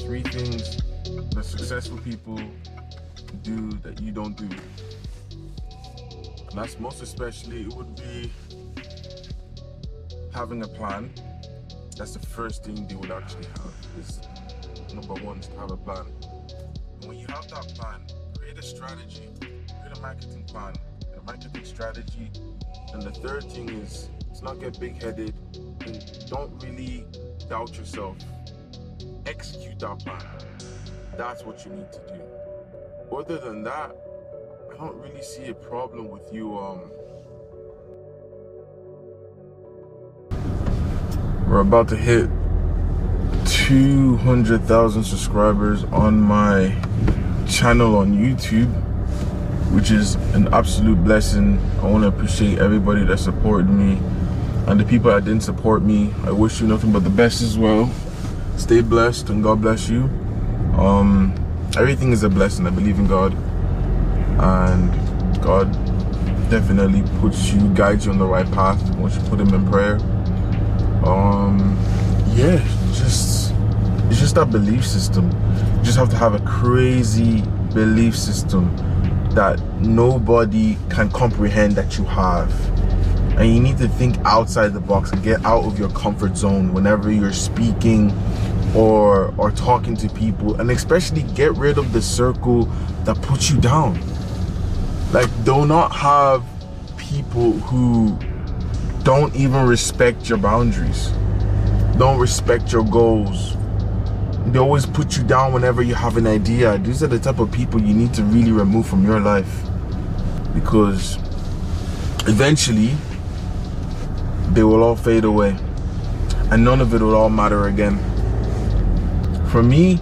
3 things that successful people do that you don't do. And that's most especially, it would be having a plan. That's the first thing they would actually have, is number 1 is to have a plan. And when you have that plan, create a strategy, create a marketing plan, a marketing strategy. And the third thing is to not get big-headed and don't really doubt yourself. Execute that plan. That's what you need to do. Other than that, I don't really see a problem with you. We're about to hit 200,000 subscribers on my channel on YouTube, which is an absolute blessing. I want to appreciate everybody that supported me, and the people that didn't support me, I wish you nothing but the best as well. Stay blessed and God bless you. Everything is a blessing. I believe in God, and God definitely guides you on the right path once you put him in prayer. Yeah, it's just that belief system. You just have to have a crazy belief system that nobody can comprehend that you have. And you need to think outside the box and get out of your comfort zone whenever you're speaking or talking to people, and especially get rid of the circle that puts you down. Like, do not have people who don't even respect your boundaries, don't respect your goals. They always put you down whenever you have an idea. These are the type of people you need to really remove from your life, because eventually they will all fade away and none of it will all matter again. For me,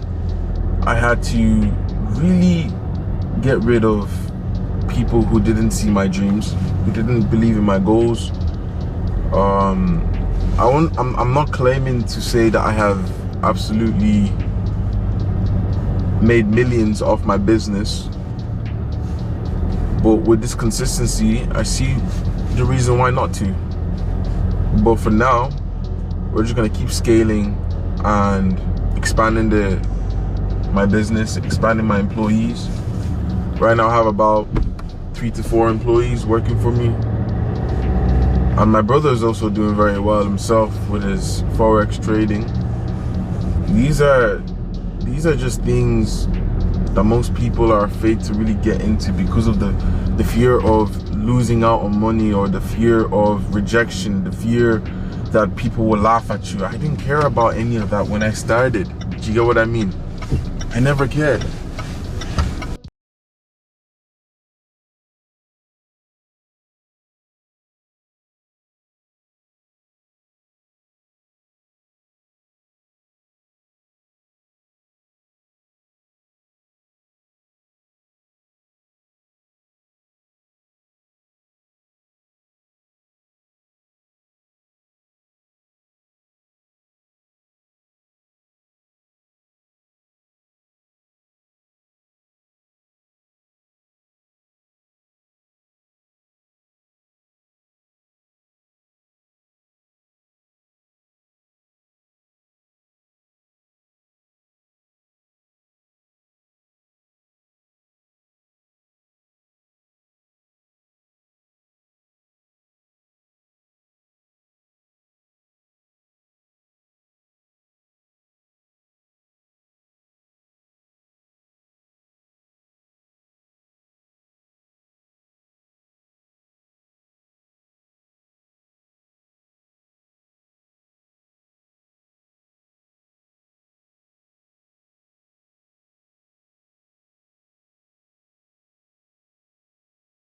I had to really get rid of people who didn't see my dreams, who didn't believe in my goals. I'm not claiming to say that I have absolutely made millions off my business, but with this consistency, I see the reason why not to. But for now, we're just gonna keep scaling and expanding my business, expanding my employees. Right now I have about 3 to 4 employees working for me. And my brother is also doing very well himself with his Forex trading. These are just things that most people are afraid to really get into because of the fear of losing out on money, or the fear of rejection, the fear that people will laugh at you. I didn't care about any of that when I started. Do you get what I mean? I never cared.